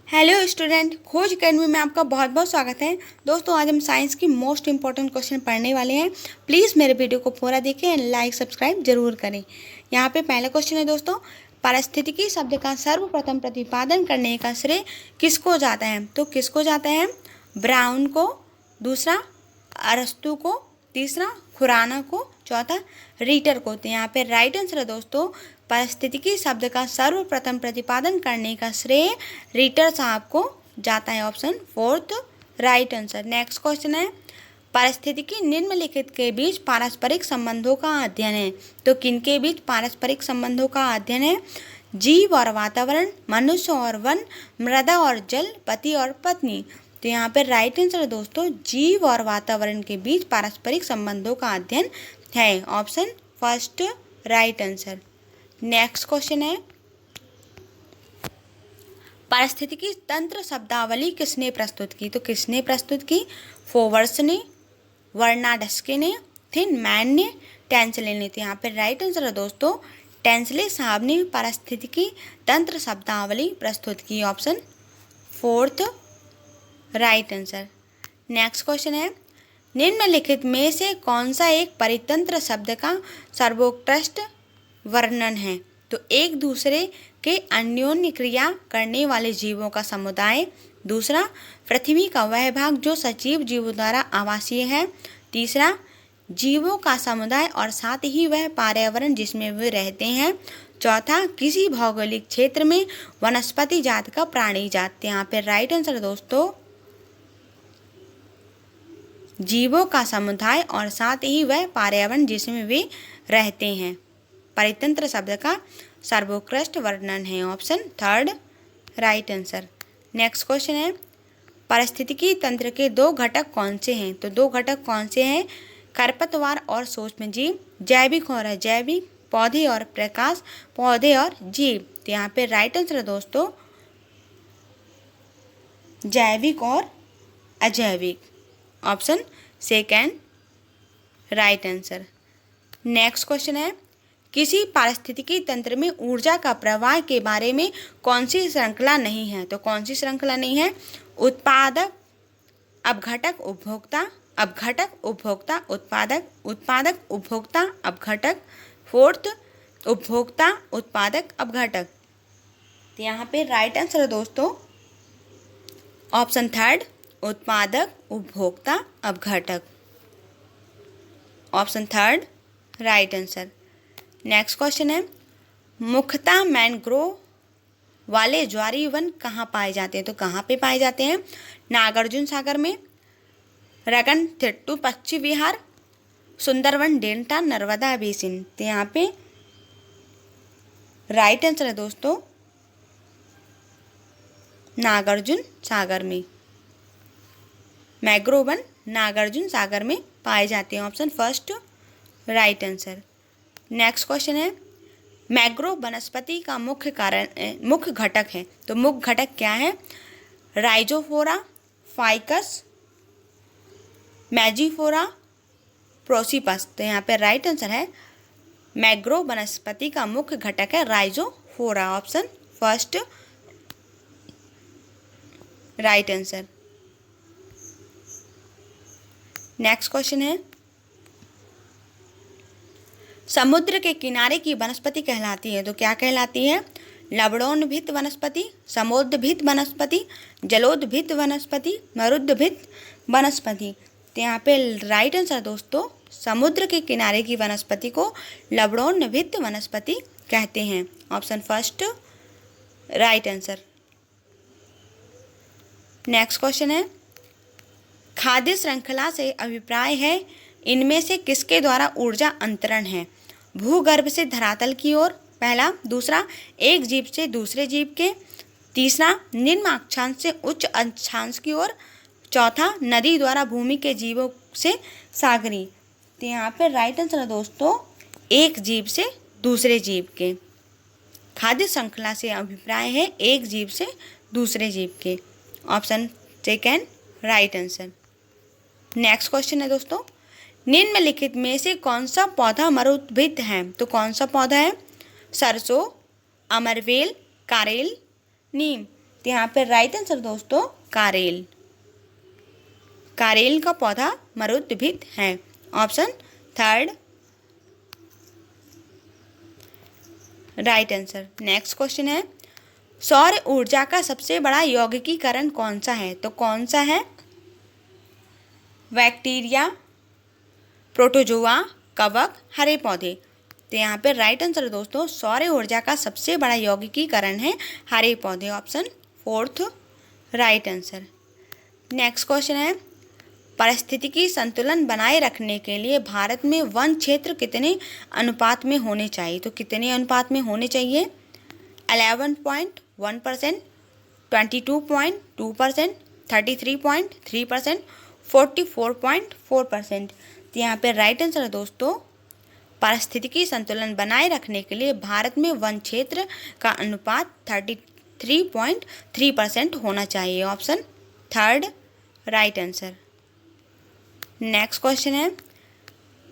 Hello student, खोज academy में आपका बहुत बहुत स्वागत है। दोस्तों, आज हम साइंस की मोस्ट इंपॉर्टेंट क्वेश्चन पढ़ने वाले हैं। प्लीज़ मेरे वीडियो को पूरा देखें एंड लाइक सब्सक्राइब जरूर करें। यहाँ पे पहला क्वेश्चन है दोस्तों, पारिस्थितिकी शब्द का सर्वप्रथम प्रतिपादन करने का श्रेय किसको जाता है? तो किसको जाता है? ब्राउन को, दूसरा अरस्तु को, तीसरा खुराना को, चौथा रीटर को। तो यहाँ पे राइट आंसर है दोस्तों, पारिस्थितिकी शब्द का सर्वप्रथम प्रतिपादन करने का श्रेय रीटर साहब को जाता है। Option fourth right answer. Next question है, पारिस्थितिकी निम्नलिखित के बीच पारस्परिक संबंधों का अध्ययन है। तो किनके बीच पारस्परिक संबंधों का अध्ययन है? जीव और वातावरण, मनुष्य और वन, मृदा और जल, पति और पत्नी। तो यहाँ पे राइट आंसर है दोस्तों, जीव और वातावरण के बीच पारस्परिक संबंधों का अध्ययन है। Option first right answer. Next question है, पारिस्थितिकी तंत्र शब्दावली किसने प्रस्तुत की? तो किसने प्रस्तुत की? फोवर्स ने, वर्नाडस्के ने, थिन मैन ने, टेंसले ने। तो यहाँ पे राइट आंसर है दोस्तों, टेंसले साहब ने पारिस्थितिकी तंत्र शब्दावली प्रस्तुत की। Option fourth right answer. Next question है, निम्नलिखित में से कौन सा एक परितंत्र शब्द का सर्वोत्कृष्ट वर्णन है? तो एक दूसरे के अन्योन्य क्रिया करने वाले जीवों का समुदाय, दूसरा पृथ्वी का वह भाग जो सजीव जीवों द्वारा आवासीय है, तीसरा जीवों का समुदाय और साथ ही वह पर्यावरण जिसमें वे रहते हैं, चौथा किसी भौगोलिक क्षेत्र में वनस्पति जात का प्राणी जात। यहाँ पे राइट आंसर दोस्तों, जीवों का समुदाय और साथ ही वह पर्यावरण जिसमें वे रहते हैं। परितंत्र शब्द का सर्वोत्कृष्ट वर्णन है। Option third right answer. Next question है, पारिस्थितिकी तंत्र के दो घटक कौन से हैं? तो दो घटक कौन से हैं? खरपतवार और सूक्ष्मजीव, जैविक और अजैविक, पौधे और प्रकाश, पौधे और जीव। तो यहाँ पे राइट आंसर है दोस्तों, जैविक और अजैविक। Option second right answer. Next question है, किसी पारिस्थितिकी तंत्र में ऊर्जा का प्रवाह के बारे में कौन सी श्रृंखला नहीं है? तो कौन सी श्रृंखला नहीं है? उत्पादक, अपघटक, उपभोक्ता, अपघटक, उपभोक्ता, उत्पादक, उत्पादक, उपभोक्ता, अपघटक, फोर्थ उपभोक्ता, उत्पादक, अपघटक। तो यहाँ पे राइट आंसर है दोस्तों, ऑप्शन थर्ड उत्पादक, उपभोक्ता, अपघटक। Option third right answer. Next question है, मुख्यतः मैंग्रोव वाले ज्वारीय वन कहाँ पाए जाते हैं? तो कहाँ पे पाए जाते हैं? नागार्जुन सागर में, रगनथिट्टू पक्षी विहार, सुंदरवन डेल्टा, नर्मदा बेसिन। तो यहाँ पे राइट आंसर है दोस्तों, नागार्जुन सागर में। मैंग्रोव वन नागार्जुन सागर में पाए जाते हैं। Option first right answer. Next question है, मैंग्रोव वनस्पति का मुख्य घटक है। तो मुख्य घटक क्या है? राइजोफोरा, फाइकस, मैजीफोरा, प्रोसिपस। तो यहाँ पे राइट आंसर है, मैंग्रोव वनस्पति का मुख्य घटक है Rhizophora. Option first right answer. Next question है, समुद्र के किनारे की वनस्पति कहलाती है। तो क्या कहलाती है? लवणोद्भिद वनस्पति, समुद्रभिद वनस्पति, जलोद्भिद वनस्पति, मरुद्भिद वनस्पति। तो यहाँ पे राइट आंसर दोस्तों, समुद्र के किनारे की वनस्पति को लवणोद्भिद वनस्पति कहते हैं। Option first right answer. Next question है, खाद्य श्रृंखला से अभिप्राय है इनमें से किसके द्वारा ऊर्जा अंतरण है? भूगर्भ से धरातल की ओर, पहला, दूसरा एक जीव से दूसरे जीव के, तीसरा निम्न अक्षांश से उच्च अक्षांश की ओर, चौथा नदी द्वारा भूमि के जीवों से सागरी। तो यहाँ पे राइट आंसर है दोस्तों, एक जीव से दूसरे जीव के। खाद्य श्रृंखला से अभिप्राय है एक जीव से दूसरे जीव के। Option second right answer. Next question है दोस्तों, निम्नलिखित में से कौन सा पौधा मरुद्भिद है? तो कौन सा पौधा है? सरसों, अमरवेल, कारेल, नीम। तो यहाँ पे राइट आंसर दोस्तों कारेल। कारेल का पौधा मरुद्भिद है। Option third right answer. Next question है, सौर ऊर्जा का सबसे बड़ा यौगिकीकरण कौन सा है? तो कौन सा है? बैक्टीरिया, प्रोटोजोआ, कवक, हरे पौधे। तो यहाँ पे राइट आंसर दोस्तों सौर ऊर्जा का सबसे बड़ा यौगिकीकरण है हरे पौधे। Option fourth right answer. Next question है, पारिस्थितिकी संतुलन बनाए रखने के लिए भारत में वन क्षेत्र कितने अनुपात में होने चाहिए? तो कितने अनुपात में होने चाहिए? 11.1%, 22.2%, 33.3%, 44.4%। तो यहाँ पे राइट आंसर है दोस्तों पारिस्थितिकी संतुलन बनाए रखने के लिए भारत में वन क्षेत्र का अनुपात 33.3% होना चाहिए। Option third right answer. Next question है,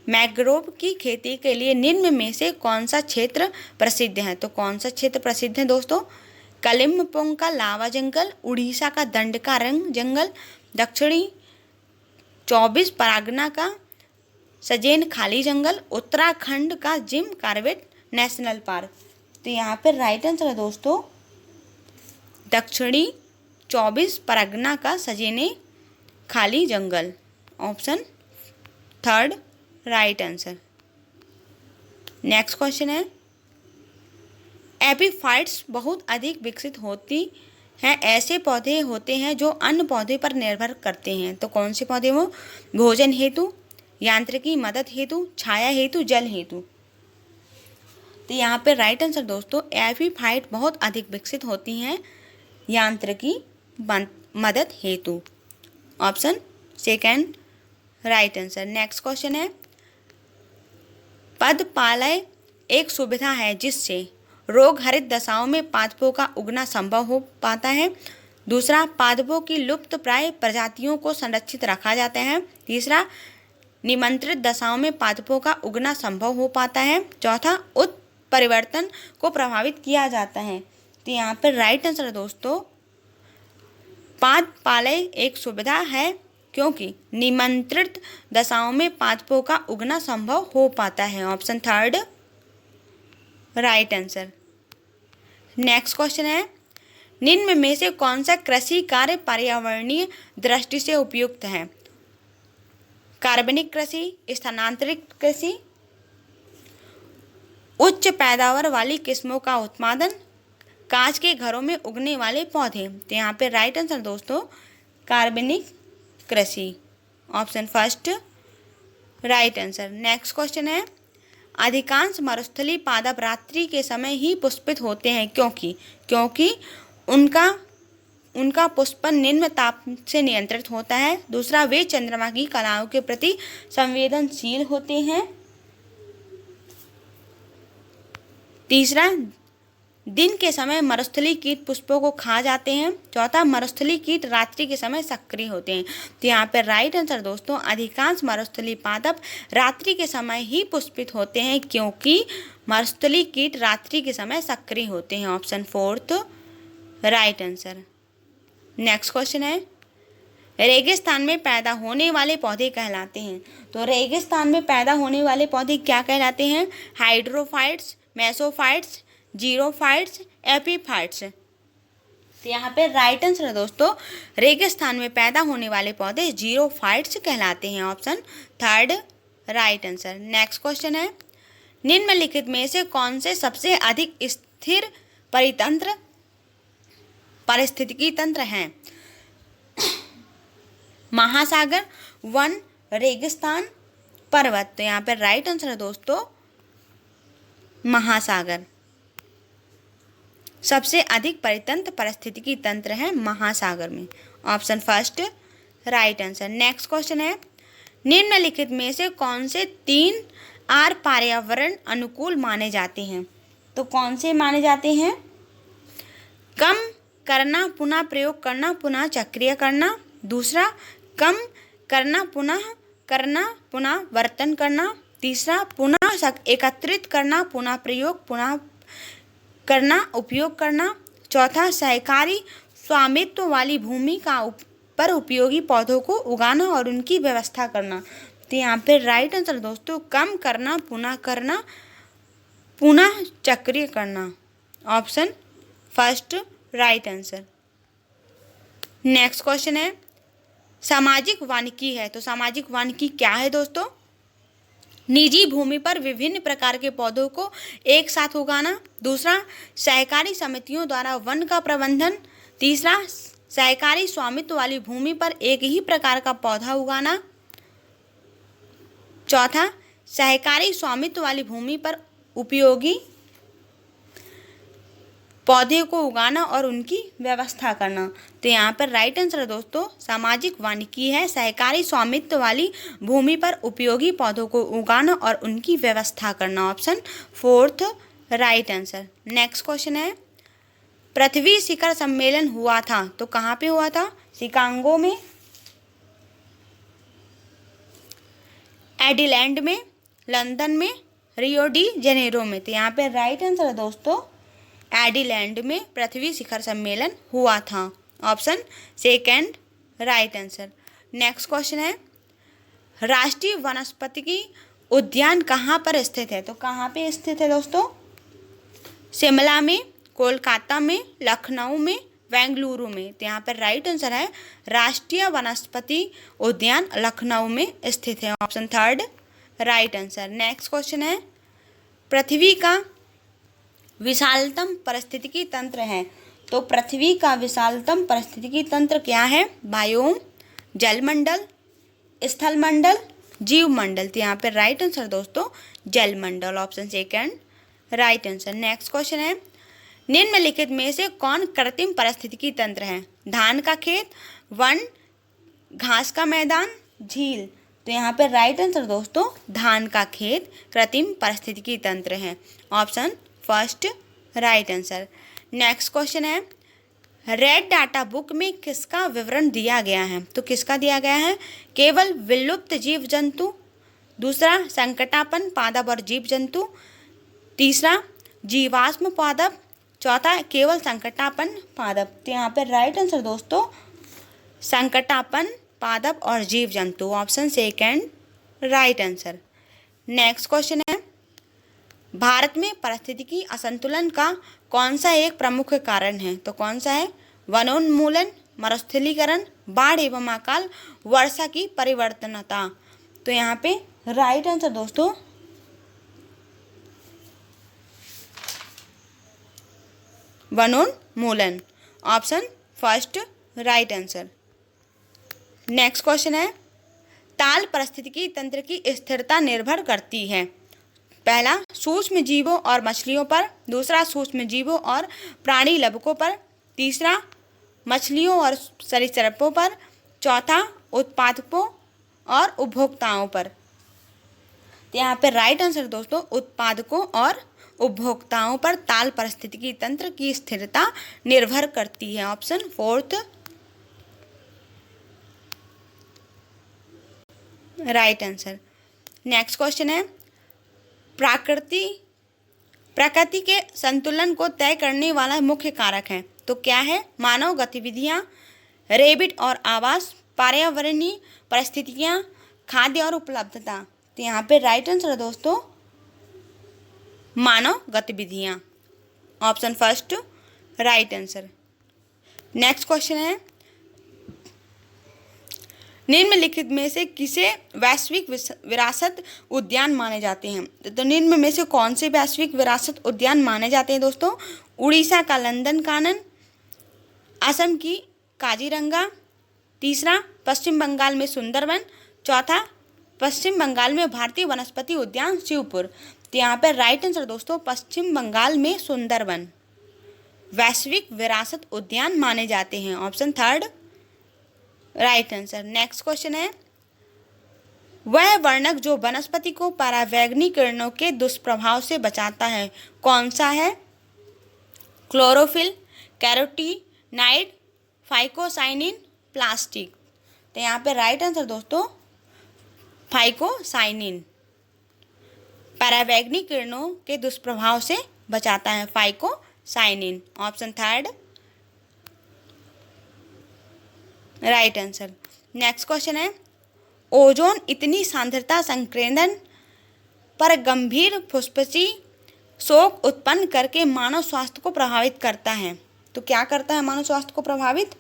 मैंग्रोव की खेती के लिए निम्न में से कौन सा क्षेत्र प्रसिद्ध है? तो कौन सा क्षेत्र प्रसिद्ध है दोस्तों? कलिम्पोंग का लावा जंगल, उड़ीसा का दंडकारण्य जंगल, दक्षिणी 24 परगना का सजेन खाली जंगल, उत्तराखंड का जिम कॉर्बेट नेशनल पार्क। तो यहाँ पे राइट आंसर है दोस्तों दक्षिणी 24 परगना का सजेने खाली जंगल। Option third right answer. Next question है, एपीफाइट्स बहुत अधिक विकसित होती हैं ऐसे पौधे होते हैं जो अन्य पौधे पर निर्भर करते हैं। तो कौन से पौधे? वो भोजन हेतु, यांत्रिकी मदद हेतु, छाया हेतु, जल हेतु। तो यहाँ पे राइट आंसर दोस्तों एपीफाइट बहुत अधिक विकसित होती हैं यांत्रिकी मदद हेतु। Option second right answer. Next question है, पदपालय एक सुविधा है जिससे रोग हरित दशाओं में पादपों का उगना संभव हो पाता है। दूसरा, पादपों की लुप्त प्राय प्रजातियों को संरक्षित रखा जाता है। तीसरा, निमंत्रित दशाओं में पादपों का उगना संभव हो पाता है। चौथा, उत्परिवर्तन को प्रभावित किया जाता है। तो यहाँ पर राइट आंसर है दोस्तों पादपालय एक सुविधा है क्योंकि निमंत्रित दशाओं में पादपों का उगना संभव हो पाता है। Option third right answer. Next question है, निम्न में से कौन सा कृषि कार्य पर्यावरणीय दृष्टि से उपयुक्त है? कार्बनिक कृषि, स्थानांतरित कृषि, उच्च पैदावार वाली किस्मों का उत्पादन, कांच के घरों में उगने वाले पौधे। तो यहाँ पे राइट आंसर दोस्तों कार्बनिक कृषि। Option first right answer. Next question है, अधिकांश मरुस्थलीय पादप रात्रि के समय ही पुष्पित होते हैं क्योंकि उनका पुष्पन निम्न ताप से नियंत्रित होता है। दूसरा, वे चंद्रमा की कलाओं के प्रति संवेदनशील होते हैं। तीसरा, दिन के समय मरुस्थलीय कीट पुष्पों को खा जाते हैं। चौथा, मरुस्थलीय कीट रात्रि के समय सक्रिय होते हैं। तो यहाँ पर राइट आंसर दोस्तों अधिकांश मरुस्थलीय पादप रात्रि के समय ही पुष्पित होते हैं क्योंकि मरुस्थलीय कीट रात्रि के समय सक्रिय होते हैं। Option fourth right answer. Next question है, रेगिस्तान में पैदा होने वाले पौधे कहलाते हैं। तो रेगिस्तान में पैदा होने वाले पौधे क्या कहलाते हैं? Hydrophytes, mesophytes, xerophytes, epiphytes. तो यहाँ पे राइट आंसर है दोस्तों रेगिस्तान में पैदा होने वाले पौधे जीरोफाइट्स कहलाते हैं। Option third right answer. Next question है, निम्नलिखित में से कौन से सबसे अधिक स्थिर पारिस्थितिकी तंत्र हैं? महासागर, वन, रेगिस्तान, पर्वत। तो यहाँ पे राइट आंसर है दोस्तों महासागर। सबसे अधिक परितंत्र पारिस्थितिकी तंत्र है महासागर में। Option first right answer. Next question है, निम्नलिखित में से कौन से 3 आर पर्यावरण अनुकूल माने जाते हैं? तो कौन से माने जाते हैं? कम करना, पुनः प्रयोग करना, पुनः चक्रिय करना। दूसरा, कम करना, पुनः करना, पुनः वर्तन करना। तीसरा, पुनः एकत्रित करना, पुनः प्रयोग, पुनः करना, उपयोग करना। चौथा, सहकारी स्वामित्व वाली भूमि पर उपयोगी पौधों को उगाना और उनकी व्यवस्था करना। तो यहाँ पे राइट आंसर दोस्तों कम करना, पुनः करना, पुनः चक्रीय करना। Option first right answer. Next question है सामाजिक वानिकी है। तो सामाजिक वानिकी क्या है दोस्तों? निजी भूमि पर विभिन्न प्रकार के पौधों को एक साथ उगाना। दूसरा, सहकारी समितियों द्वारा वन का प्रबंधन। तीसरा, सहकारी स्वामित्व वाली भूमि पर एक ही प्रकार का पौधा उगाना। चौथा, सहकारी स्वामित्व वाली भूमि पर उपयोगी पौधे को उगाना और उनकी व्यवस्था करना। तो यहाँ पर राइट आंसर दोस्तों सामाजिक वानिकी है, सहकारी स्वामित्व वाली भूमि पर उपयोगी पौधों को उगाना और उनकी व्यवस्था करना। Option fourth right answer. Next question है पृथ्वी शिखर सम्मेलन हुआ था। तो कहाँ पे हुआ था? शिकागो में, एडिलेड में, लंदन में, रियो डी जेनेरो में। तो यहाँ पे राइट आंसर है दोस्तों एडिलेड में पृथ्वी शिखर सम्मेलन हुआ था। Option second right answer. Next question है राष्ट्रीय वनस्पतिकी उद्यान कहाँ पर स्थित है? तो कहाँ पे स्थित है दोस्तों? शिमला में, कोलकाता में, लखनऊ में, बेंगलुरु में। तो यहाँ पर राइट आंसर है राष्ट्रीय वनस्पति उद्यान लखनऊ में स्थित है। Option third right answer. Next question है पृथ्वी का विशालतम पारिस्थितिकी तंत्र है। तो पृथ्वी का विशालतम पारिस्थितिकी तंत्र क्या है? बायोम, जलमंडल, स्थलमंडल, जीवमंडल। तो यहाँ पे राइट आंसर दोस्तों जलमंडल। Option second right answer. Next question है निम्नलिखित में से कौन कृत्रिम पारिस्थितिकी तंत्र है? धान का खेत, वन, घास का मैदान, झील। तो यहाँ पे राइट आंसर दोस्तों धान का खेत कृत्रिम पारिस्थितिकी तंत्र है। Option first right answer. Next question है रेड डाटा बुक में किसका विवरण दिया गया है? तो किसका दिया गया है? केवल विलुप्त जीव जंतु। दूसरा, संकटापन्न पादप और जीव जंतु। तीसरा, जीवाश्म पादप। चौथा, केवल संकटापन्न पादप। तो यहाँ पर राइट आंसर दोस्तों संकटापन्न पादप और जीव जंतु। Option second right answer. Next question है भारत में पारिस्थितिकी असंतुलन का कौन सा एक प्रमुख कारण है? तो कौन सा है? वनोन्मूलन, मरुस्थलीकरण, बाढ़ एवं अकाल वर्षा की परिवर्तनता। तो यहाँ पे राइट आंसर दोस्तों वनोन्मूलन। Option first right answer. Next question है ताल पारिस्थितिकी तंत्र की स्थिरता निर्भर करती है। पहला, सूक्ष्म जीवों और मछलियों पर। दूसरा, सूक्ष्म जीवों और प्राणी लवकों पर। तीसरा, मछलियों और सरीसृपों पर। चौथा, उत्पादकों और उपभोक्ताओं पर। तो यहाँ पे राइट आंसर दोस्तों उत्पादकों और उपभोक्ताओं पर ताल पारिस्थितिकी तंत्र की स्थिरता निर्भर करती है। Option fourth right answer. Next question है प्रकृति के संतुलन को तय करने वाला मुख्य कारक है। तो क्या है? मानव गतिविधियां, रेबिट और आवास, पर्यावरणीय परिस्थितियां, खाद्य और उपलब्धता। तो यहाँ पे राइट आंसर है दोस्तों मानव गतिविधियां। Option first right answer. Next question है निम्नलिखित में से किसे वैश्विक विरासत उद्यान माने जाते हैं? तो निम्न में से कौन से वैश्विक विरासत उद्यान माने जाते हैं दोस्तों? उड़ीसा का नंदन कानन, असम की काजीरंगा। तीसरा, पश्चिम बंगाल में सुंदरवन। चौथा, पश्चिम बंगाल में भारतीय वनस्पति उद्यान शिवपुर। तो यहाँ पर राइट आंसर दोस्तों पश्चिम बंगाल में सुंदरवन वैश्विक विरासत उद्यान माने जाते हैं। Option third right answer. Next question है वह वर्णक जो वनस्पति को परावैंगनी किरणों के दुष्प्रभाव से बचाता है कौन सा है? Chlorophyll, carotenoid, phycocyanin, plastic. तो यहाँ पे राइट आंसर दोस्तों फाइकोसाइनिन परावैंगनी किरणों के दुष्प्रभाव से बचाता है phycocyanin. Option third right answer. Next question है, ओजोन इतनी सांद्रता संकेंद्रण पर गंभीर फुस्फुसी शोक उत्पन्न करके मानव स्वास्थ्य को प्रभावित करता है। तो क्या करता है मानव स्वास्थ्य को प्रभावित?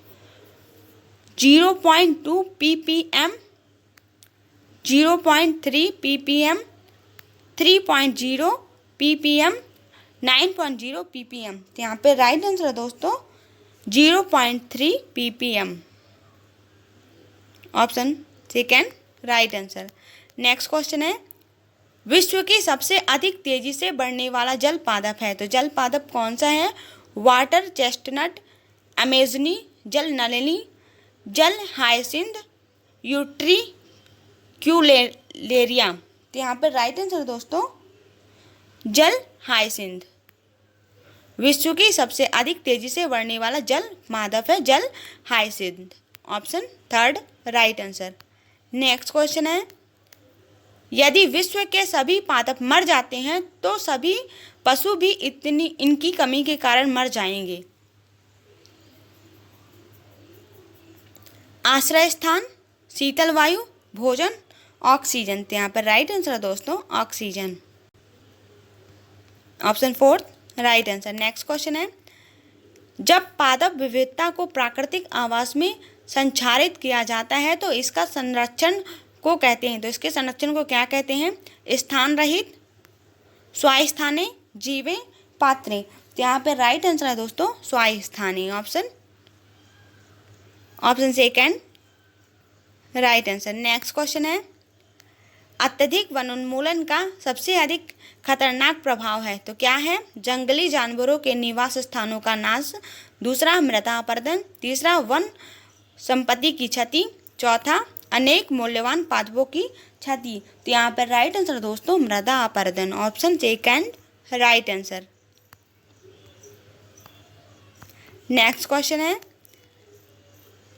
0.2 ppm, 0.3 ppm, 3.0 ppm, 9.0 ppm। तो यहाँ पे राइट आंसर है दोस्तों 0.3 ppm, option second right answer. Next question है, विश्व की सबसे अधिक तेजी से बढ़ने वाला जल पादप है। तो जल पादप कौन सा है? वाटर चेस्टनट, अमेजनी, जल नलिनी, जल हायसिंथ, यूट्रिक्युलेरिया। तो यहाँ पर राइट आंसर दोस्तों जल हायसिंथ। विश्व की सबसे अधिक तेजी से बढ़ने वाला जल पादप है जल hyacinth, option third right answer. Next question है, यदि विश्व के सभी पादप मर जाते हैं तो सभी पशु भी इनकी कमी के कारण मर जाएंगे। आश्रय स्थान, शीतल वायु, भोजन, ऑक्सीजन। तो यहाँ पर राइट आंसर है दोस्तों oxygen, option fourth right answer. Next question है, जब पादप विविधता को प्राकृतिक आवास में संचारित किया जाता है तो इसका संरक्षण को कहते हैं। तो इसके संरक्षण को क्या कहते हैं? स्थान रहित, स्वास्थाने, जीवे, पात्रे। तो यहाँ पे राइट आंसर है दोस्तों स्वास्थाने, option second right answer. Next question है, अत्यधिक वनोन्मूलन का सबसे अधिक खतरनाक प्रभाव है। तो क्या है? जंगली जानवरों के निवास स्थानों का नाश, दूसरा मृदा अपरदन, तीसरा वन संपत्ति की क्षति, चौथा अनेक मूल्यवान पादपों की क्षति। तो यहाँ पर राइट आंसर दोस्तों मृदा अपरदन, option second right answer. Next question है,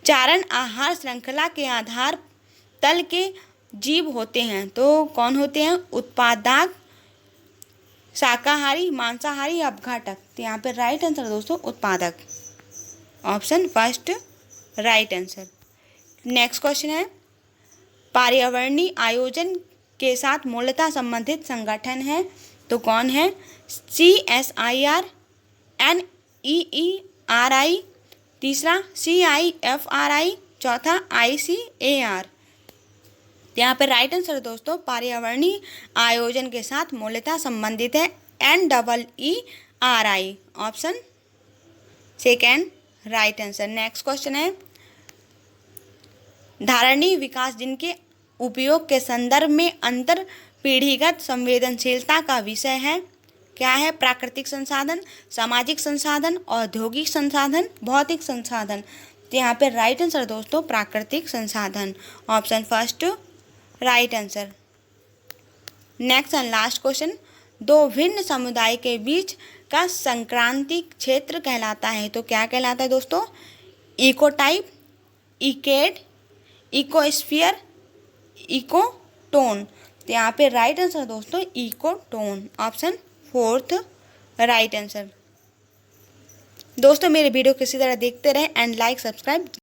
चारण आहार श्रृंखला के आधार तल के जीव होते हैं। तो कौन होते हैं? उत्पादक, शाकाहारी, मांसाहारी, अपघातक। तो यहाँ पर राइट आंसर दोस्तों उत्पादक, option first right answer. Next question है, पर्यावरणीय आयोजन के साथ मूलतः संबंधित संगठन है। तो कौन है? CSIR, NEERI, तीसरा CIFRI, चौथा ICAR। यहाँ पर राइट आंसर दोस्तों पर्यावरणीय आयोजन के साथ मूलतः संबंधित है NEERI, option second right answer. Next question है, धारणीय विकास जिनके उपयोग के संदर्भ में अंतर पीढ़ीगत संवेदनशीलता का विषय है। क्या है? प्राकृतिक संसाधन, सामाजिक संसाधन, औद्योगिक संसाधन, भौतिक संसाधन। तो यहाँ पे राइट आंसर दोस्तों प्राकृतिक संसाधन, option first right answer. Next and last question, दो भिन्न समुदाय के बीच का संक्रांति क्षेत्र कहलाता है। तो क्या कहलाता है दोस्तों? Ecotype, ecad, ecosphere, ecotone. तो यहाँ पे राइट आंसर दोस्तों ecotone, option fourth right answer. दोस्तों मेरे वीडियो किसी तरह देखते रहें एंड लाइक सब्सक्राइब